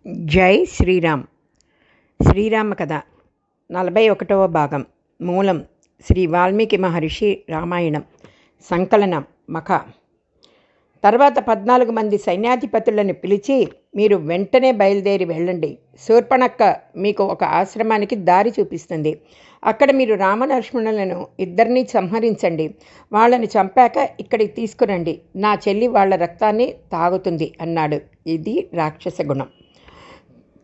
జై శ్రీరామ్. శ్రీరామ కథ 41వ భాగం. మూలం శ్రీ వాల్మీకి మహర్షి రామాయణం. సంకలనం మఖ. తర్వాత 14 మంది సైన్యాధిపతులను పిలిచి, మీరు వెంటనే బయలుదేరి వెళ్ళండి. శూర్పణఖ మీకు ఒక ఆశ్రమానికి దారి చూపిస్తుంది. అక్కడ మీరు రామలక్ష్మణులను ఇద్దరినీ సంహరించండి. వాళ్ళని చంపాక ఇక్కడికి తీసుకురండి. నా చెల్లి వాళ్ళ రక్తాన్ని తాగుతుంది అన్నాడు. ఇది రాక్షస గుణం.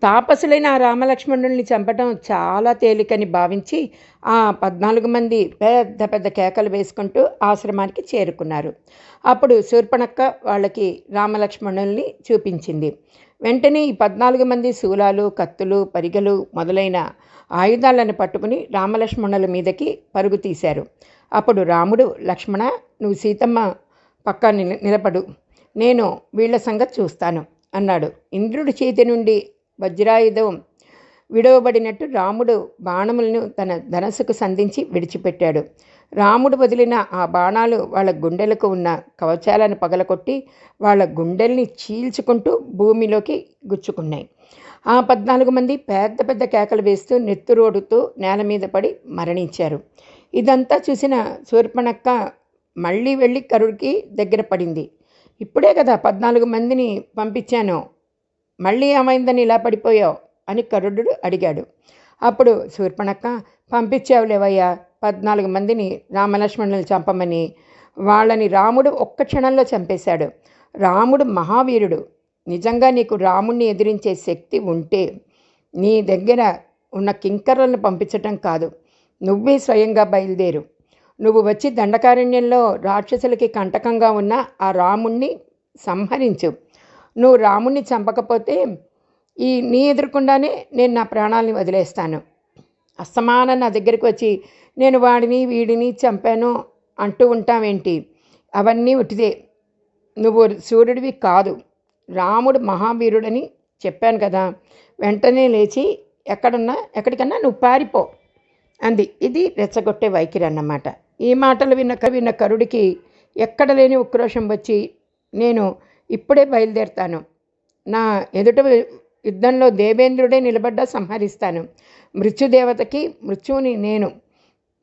తాపసులైన ఆ రామలక్ష్మణుల్ని చంపడం చాలా తేలికని భావించి ఆ 14 మంది పెద్ద పెద్ద కేకలు వేసుకుంటూ ఆశ్రమానికి చేరుకున్నారు. అప్పుడు శూర్పణఖ వాళ్ళకి రామలక్ష్మణుల్ని చూపించింది. వెంటనే ఈ 14 మంది శూలాలు, కత్తులు, పరిగెలు మొదలైన ఆయుధాలను పట్టుకుని రామలక్ష్మణుల మీదకి పరుగు తీశారు. అప్పుడు రాముడు, లక్ష్మణ, నువ్వు సీతమ్మ పక్క నిలబడు, నేను వీళ్ల సంగతి చూస్తాను అన్నాడు. ఇంద్రుడి చేతి నుండి వజ్రాయుధం విడవబడినట్టు రాముడు బాణములను తన ధనస్సుకు సంధించి విడిచిపెట్టాడు. రాముడు వదిలిన ఆ బాణాలు వాళ్ళ గుండెలకు ఉన్న కవచాలను పగలకొట్టి వాళ్ళ గుండెల్ని చీల్చుకుంటూ భూమిలోకి గుచ్చుకున్నాయి. ఆ 14 మంది పెద్ద పెద్ద కేకలు వేస్తూ నెత్తురోడుతూ నేల మీద పడి మరణించారు. ఇదంతా చూసిన శూర్పణఖ మళ్ళీ వెళ్ళి కరుడికి దగ్గర పడింది. ఇప్పుడే కదా 14 మందిని పంపించాను, మళ్ళీ ఏమైందని ఇలా పడిపోయావు అని కరుడు అడిగాడు. అప్పుడు శూర్పణఖ, పంపించావులేవయ్యా 14 మందిని రామలక్ష్మణులను చంపమని. వాళ్ళని రాముడు ఒక్క క్షణంలో చంపేశాడు. రాముడు మహావీరుడు. నిజంగా నీకు రాముణ్ణి ఎదిరించే శక్తి ఉంటే నీ దగ్గర ఉన్న కింకర్లను పంపించటం కాదు, నువ్వే స్వయంగా బయలుదేరు. నువ్వు వచ్చి దండకారణ్యంలో రాక్షసులకి కంటకంగా ఉన్న ఆ రాముణ్ణి సంహరించు. నువ్వు రాముణ్ణి చంపకపోతే నీ ఎదురకుండానే నేను నా ప్రాణాలని వదిలేస్తాను. అస్తమానం నా దగ్గరికి వచ్చి నేను వాడిని వీడిని చంపాను అంటూ ఉంటావేంటి? అవన్నీ ఉట్టిదే. నువ్వు సూర్యుడివి కాదు, రాముడు మహావీరుడని చెప్పాను కదా. వెంటనే లేచి ఎక్కడికన్నా నువ్వు పారిపో అంది. ఇది రెచ్చగొట్టే వైఖరి అన్నమాట. ఈ మాటలు విన్న కరుడికి ఎక్కడ లేని ఉక్రోషం వచ్చి, నేను ఇప్పుడే బయలుదేరుతాను. నా ఎదుట యుద్ధంలో దేవేంద్రుడే నిలబడ్డా సంహరిస్తాను. మృత్యుదేవతకి మృత్యువుని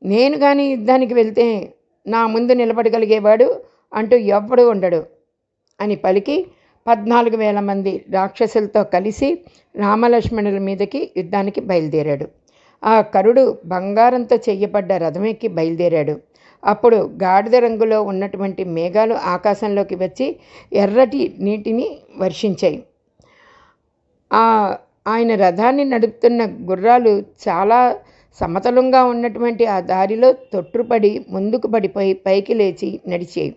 నేను కానీ యుద్ధానికి వెళ్తే నా ముందు నిలబడగలిగేవాడు అంటూ ఎవ్వడు ఉండడు అని పలికి 14,000 మంది రాక్షసులతో కలిసి రామలక్ష్మణుల మీదకి యుద్ధానికి బయలుదేరాడు. ఆ కరుడు బంగారంతో చెయ్యబడ్డ రథమెక్కి బయలుదేరాడు. అప్పుడు గాడిద రంగులో ఉన్నటువంటి మేఘాలు ఆకాశంలోకి వచ్చి ఎర్రటి నీటిని వర్షించాయి. ఆయన రథాన్ని నడుపుతున్న గుర్రాలు చాలా సమతలంగా ఉన్నటువంటి ఆ దారిలో తొట్టుపడి ముందుకు పడిపోయి పైకి లేచి నడిచాయి.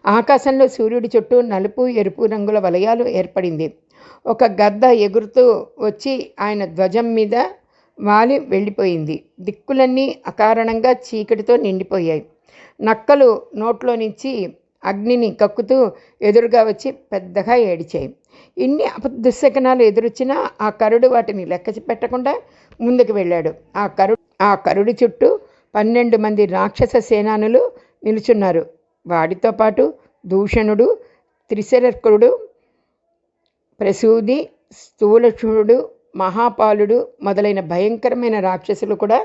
ఆకాశంలో సూర్యుడి చుట్టూ నలుపు ఎరుపు రంగుల వలయాలు ఏర్పడింది. ఒక గద్ద ఎగురుతూ వచ్చి ఆయన ధ్వజం మీద వాలి వెళ్ళిపోయింది. దిక్కులన్నీ అకారణంగా చీకటితో నిండిపోయాయి. నక్కలు నోట్లో నుంచి అగ్నిని కక్కుతూ ఎదురుగా వచ్చి పెద్దగా ఏడిచాయి. ఇన్ని దుశ్శకనాలు ఎదురొచ్చినా ఆ కరుడు వాటిని లెక్క పెట్టకుండా ముందుకు వెళ్ళాడు. ఆ కరుడి చుట్టూ 12 మంది రాక్షస సేనానులు నిలుచున్నారు. వాడితో పాటు దూషణుడు, త్రిశరకుడు, ప్రసూది, స్థూలక్షుడు, మహాపాలుడు మొదలైన భయంకరమైన రాక్షసులు కూడా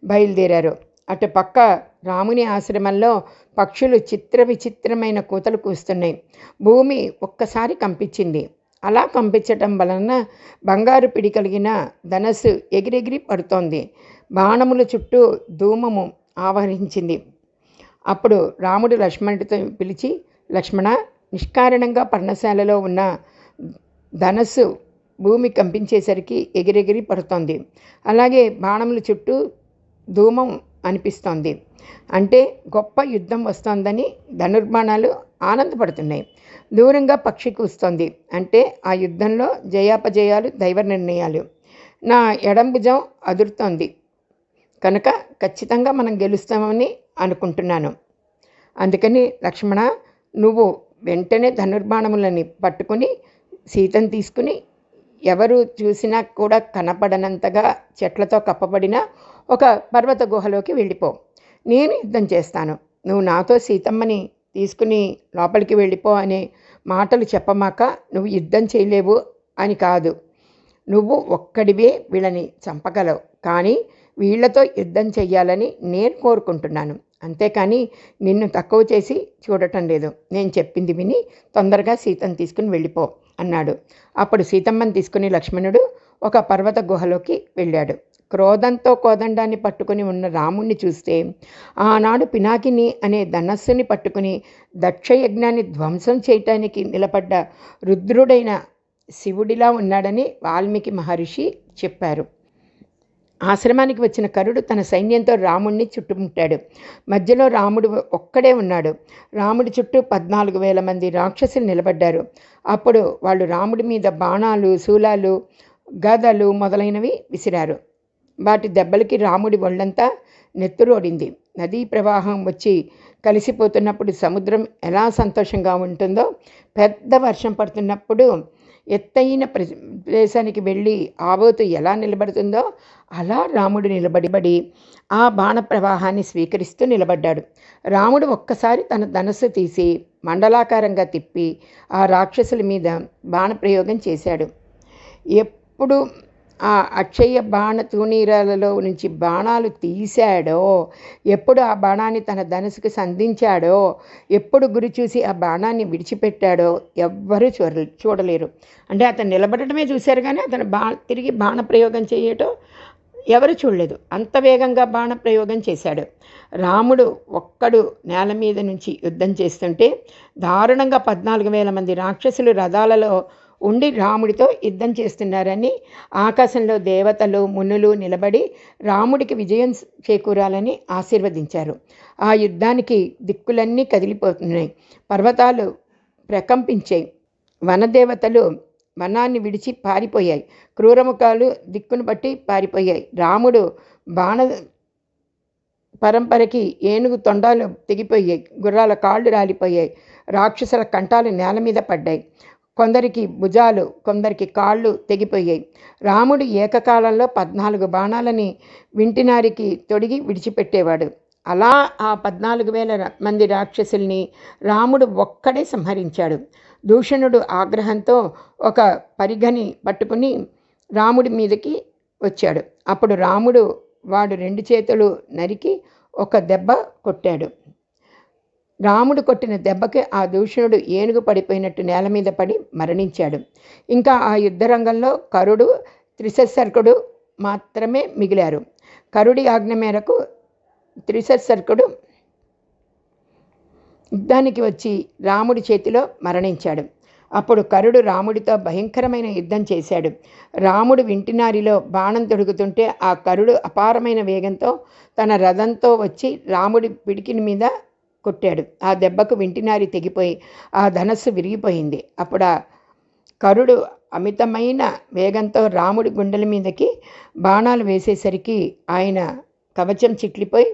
బయలుదేరారు. అటు పక్క రాముని ఆశ్రమంలో పక్షులు చిత్ర విచిత్రమైన కూతలు కూస్తున్నాయి. భూమి ఒక్కసారి కంపించింది. అలా కంపించటం వలన బంగారు పిడి కలిగిన ధనస్సు ఎగిరెగిరి పడుతోంది. బాణముల చుట్టూ ధూమము ఆవరించింది. అప్పుడు రాముడు లక్ష్మణుడితో పిలిచి, లక్ష్మణ, నిష్కారణంగా పర్ణశాలలో ఉన్న ధనస్సు భూమి కంపించేసరికి ఎగిరెగిరి పడుతోంది. అలాగే బాణముల చుట్టూ ధూమం అనిపిస్తోంది. అంటే గొప్ప యుద్ధం వస్తోందని ధనుర్బాణాలు ఆనందపడుతున్నాయి. దూరంగా పక్షి కూస్తోంది. అంటే ఆ యుద్ధంలో జయాపజయాలు దైవ నిర్ణయాలు. నా ఎడం భుజం అదురుతోంది కనుక ఖచ్చితంగా మనం గెలుస్తామని అనుకుంటున్నాను. అందుకని లక్ష్మణ, నువ్వు వెంటనే ధనుర్బాణములని పట్టుకుని సీతను తీసుకుని ఎవరు చూసినా కూడా కనపడనంతగా చెట్లతో కప్పబడిన ఒక పర్వత గుహలోకి వెళ్ళిపో. నేను యుద్ధం చేస్తాను. నువ్వు నాతో సీతమ్మని తీసుకుని లోపలికి వెళ్ళిపో అనే మాటలు చెప్పమాక నువ్వు యుద్ధం చేయలేవు అని కాదు. నువ్వు ఒక్కడివే వీళ్ళని చంపగలవు, కానీ వీళ్లతో యుద్ధం చెయ్యాలని నేను కోరుకుంటున్నాను. అంతేకాని నిన్ను తక్కువ చేసి చూడటం లేదు. నేను చెప్పింది విని తొందరగా సీతను తీసుకుని వెళ్ళిపో అన్నాడు. అప్పుడు సీతమ్మని తీసుకుని లక్ష్మణుడు ఒక పర్వత గుహలోకి వెళ్ళాడు. క్రోధంతో కోదండాన్ని పట్టుకుని ఉన్న రాముణ్ణి చూస్తే ఆనాడు పినాకిని అనే ధనస్సుని పట్టుకుని దక్షయజ్ఞాన్ని ధ్వంసం చేయటానికి నిలబడ్డ రుద్రుడైన శివుడిలా ఉన్నాడని వాల్మీకి మహర్షి చెప్పారు. ఆశ్రమానికి వచ్చిన కరుడు తన సైన్యంతో రాముణ్ణి చుట్టుముట్టాడు. మధ్యలో రాముడు ఒక్కడే ఉన్నాడు. రాముడి చుట్టూ 14,000 మంది రాక్షసులు నిలబడ్డారు. అప్పుడు వాళ్ళు రాముడి మీద బాణాలు, శూలాలు, గదలు మొదలైనవి విసిరారు. వాటి దెబ్బలకి రాముడి ఒళ్ళంతా నెత్తురోడింది. నదీ ప్రవాహం వచ్చి కలిసిపోతున్నప్పుడు సముద్రం ఎలా సంతోషంగా ఉంటుందో, పెద్ద వర్షం పడుతున్నప్పుడు ఎత్తైన ప్రదేశానికి వెళ్ళి ఆబోతు ఎలా నిలబడుతుందో అలా రాముడు నిలబడి ఆ బాణ ప్రవాహాన్ని స్వీకరిస్తూ నిలబడ్డాడు. రాముడు ఒక్కసారి తన ధనస్సు తీసి మండలాకారంగా తిప్పి ఆ రాక్షసుల మీద బాణప్రయోగం చేశాడు. ఎప్పుడు ఆ అక్షయ బాణ తూణీరాలలో నుంచి బాణాలు తీశాడో, ఎప్పుడు ఆ బాణాన్ని తన ధనుసుకు సంధించాడో, ఎప్పుడు గురి చూసి ఆ బాణాన్ని విడిచిపెట్టాడో ఎవ్వరూ చూడలేరు. అంటే అతను నిలబడటమే చూశారు, కానీ అతను తిరిగి బాణప్రయోగం చేయటం ఎవరు చూడలేదు. అంత వేగంగా బాణప్రయోగం చేశాడు. రాముడు ఒక్కడు నేల మీద నుంచి యుద్ధం చేస్తుంటే దారుణంగా 14,000 మంది రాక్షసులు రథాలలో ఉండి రాముడితో యుద్ధం చేస్తున్నారని ఆకాశంలో దేవతలు, మునులు నిలబడి రాముడికి విజయం చేకూరాలని ఆశీర్వదించారు. ఆ యుద్ధానికి దిక్కులన్నీ కదిలిపోతున్నాయి. పర్వతాలు ప్రకంపించాయి. వనదేవతలు వనాన్ని విడిచి పారిపోయాయి. క్రూరముఖాలు దిక్కును బట్టి పారిపోయాయి. రాముడు బాణ పరంపరకి ఏనుగు తొండాలు తెగిపోయాయి. గుర్రాల కాళ్ళు రాలిపోయాయి. రాక్షసుల కంఠాలు నేల మీద పడ్డాయి. కొందరికి భుజాలు, కొందరికి కాళ్ళు తెగిపోయాయి. రాముడు ఏకకాలంలో 14 బాణాలని వింటినారికి తొడిగి విడిచిపెట్టేవాడు. అలా ఆ 14,000 మంది రాక్షసుల్ని రాముడు ఒక్కడే సంహరించాడు. దూషణుడు ఆగ్రహంతో ఒక పరిగని పట్టుకుని రాముడి మీదకి వచ్చాడు. అప్పుడు రాముడు వాడు 2 చేతులు నరికి ఒక దెబ్బ కొట్టాడు. రాముడు కొట్టిన దెబ్బకి ఆ దూషణుడు ఏనుగు పడిపోయినట్టు నేల మీద పడి మరణించాడు. ఇంకా ఆ యుద్ధరంగంలో కరుడు, త్రిశర్కుడు మాత్రమే మిగిలారు. కరుడి ఆజ్ఞ మేరకు త్రిశర్కుడు యుద్ధానికి వచ్చి రాముడి చేతిలో మరణించాడు. అప్పుడు కరుడు రాముడితో భయంకరమైన యుద్ధం చేశాడు. రాముడు వింటినారిలో బాణం తొడుగుతుంటే ఆ కరుడు అపారమైన వేగంతో తన రథంతో వచ్చి రాముడి పిడికిని మీద కొట్టాడు. ఆ దెబ్బకు వింటినారి తెగిపోయి ఆ ధనస్సు విరిగిపోయింది. అప్పుడు ఆ కరుడు అమితమైన వేగంతో రాముడి గుండెల మీదకి బాణాలు వేసేసరికి ఆయన కవచం చిట్లిపోయి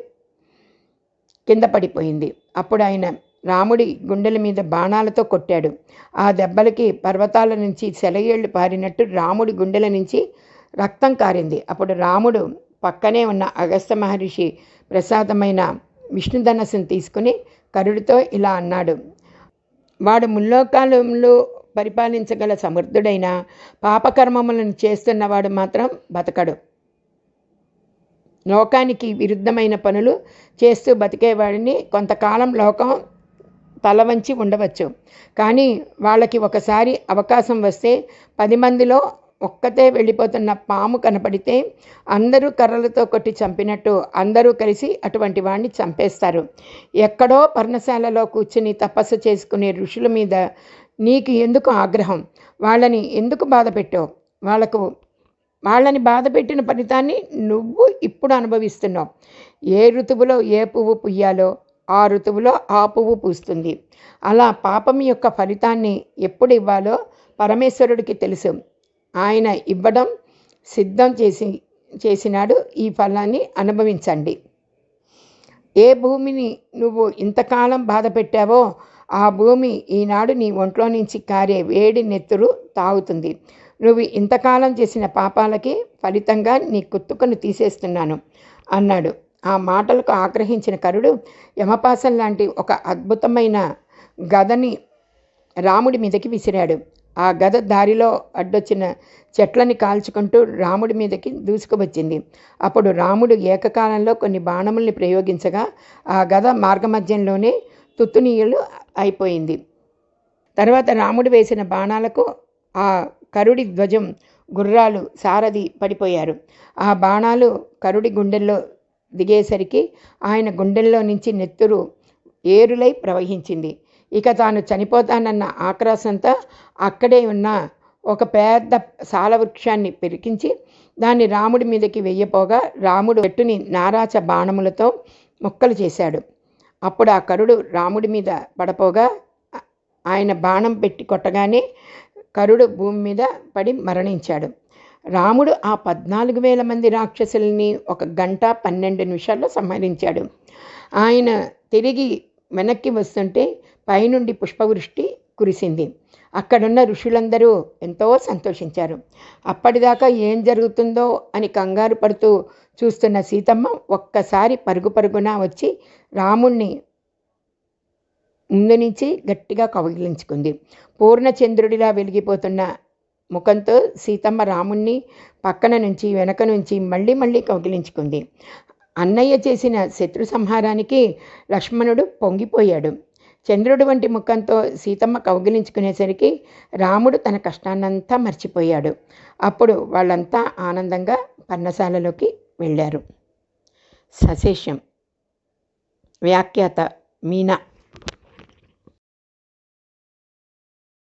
కింద పడిపోయింది. అప్పుడు ఆయన రాముడి గుండెల మీద బాణాలతో కొట్టాడు. ఆ దెబ్బలకి పర్వతాల నుంచి సెలయేళ్లు పారినట్టు రాముడి గుండెల నుంచి రక్తం కారింది. అప్పుడు రాముడు పక్కనే ఉన్న అగస్త్య మహర్షి ప్రసాదమైన విష్ణుధనస్సును తీసుకుని కరుడితో ఇలా అన్నాడు: వాడు ముల్లోకాలంలో పరిపాలించగల సమర్థుడైన పాపకర్మములను చేస్తున్నవాడు మాత్రం బతకడు. లోకానికి విరుద్ధమైన పనులు చేస్తూ బతికేవాడిని కొంతకాలం లోకం తల వంచి ఉండవచ్చు, కానీ వాళ్ళకి ఒకసారి అవకాశం వస్తే 10 మందిలో ఒక్కతే వెళ్ళిపోతున్న పాము కనపడితే అందరూ కర్రలతో కొట్టి చంపినట్టు అందరూ కలిసి అటువంటి వాడిని చంపేస్తారు. ఎక్కడో పర్ణశాలలో కూర్చుని తపస్సు చేసుకునే ఋషుల మీద నీకు ఎందుకు ఆగ్రహం? వాళ్ళని ఎందుకు బాధ పెట్టావు? వాళ్ళని బాధ పెట్టిన ఫలితాన్ని నువ్వు ఇప్పుడు అనుభవిస్తున్నావు. ఏ ఋతువులో ఏ పువ్వు పుయ్యాలో ఆ ఋతువులో ఆ పువ్వు పూస్తుంది. అలా పాపం యొక్క ఫలితాన్ని ఎప్పుడు ఇవ్వాలో పరమేశ్వరుడికి తెలుసు. ఆయన ఇవ్వడం సిద్ధం చేసినాడు. ఈ ఫలాన్ని అనుభవించండి. ఏ భూమిని నువ్వు ఇంతకాలం బాధ పెట్టావో ఆ భూమి ఈనాడు నీ ఒంట్లో నుంచి కారే వేడి నెత్తురు తాగుతుంది. నువ్వు ఇంతకాలం చేసిన పాపాలకి ఫలితంగా నీ కుత్తుకను తీసేస్తున్నాను అన్నాడు. ఆ మాటలకు ఆగ్రహించిన కరుడు యమపాసం లాంటి ఒక అద్భుతమైన గదని రాముడి మీదకి విసిరాడు. ఆ గద దారిలో అడ్డొచ్చిన చెట్లని కాల్చుకుంటూ రాముడి మీదకి దూసుకువచ్చింది. అప్పుడు రాముడు ఏకకాలంలో కొన్ని బాణముల్ని ప్రయోగించగా ఆ గద మార్గమధ్యంలోనే తుత్తునీయులు అయిపోయింది. తర్వాత రాముడు వేసిన బాణాలకు ఆ కరుడి ధ్వజం, గుర్రాలు, సారథి పడిపోయారు. ఆ బాణాలు కరుడి గుండెల్లో దిగేసరికి ఆయన గుండెల్లో నుంచి నెత్తురు ఏరులై ప్రవహించింది. ఇక తాను చనిపోతానన్న ఆక్రోశంతో అక్కడే ఉన్న ఒక పెద్ద సాలవృక్షాన్ని పెరికించి దాన్ని రాముడి మీదకి వెయ్యపోగా రాముడు చెట్టుని నారాచ బాణములతో ముక్కలు చేశాడు. అప్పుడు ఆ కరుడు రాముడి మీద పడపోగా ఆయన బాణం పెట్టి కొట్టగానే కరుడు భూమి మీద పడి మరణించాడు. రాముడు ఆ 14,000 మంది రాక్షసుల్ని 1 గంట 12 నిమిషాల్లో సంహరించాడు. ఆయన తిరిగి వెనక్కి వస్తుంటే పైనుండి పుష్పవృష్టి కురిసింది. అక్కడున్న ఋషులందరూ ఎంతో సంతోషించారు. అప్పటిదాకా ఏం జరుగుతుందో అని కంగారు పడుతూ చూస్తున్న సీతమ్మ ఒక్కసారి పరుగు పరుగున వచ్చి రాముణ్ణి ముందు నుంచి గట్టిగా కౌగిలించుకుంది. పూర్ణచంద్రుడిలా వెలిగిపోతున్న ముఖంతో సీతమ్మ రాముణ్ణి పక్కన నుంచి వెనక నుంచి మళ్ళీ మళ్ళీ కౌగిలించుకుంది. అన్నయ్య చేసిన శత్రు సంహారానికి లక్ష్మణుడు పొంగిపోయాడు. చంద్రుడి వంటి ముఖంతో సీతమ్మ కౌగిలించుకునేసరికి రాముడు తన కష్టాన్నంతా మర్చిపోయాడు. అప్పుడు వాళ్ళంతా ఆనందంగా పర్ణశాలలోకి వెళ్ళారు. సశేషం. వ్యాఖ్యాత మీనా.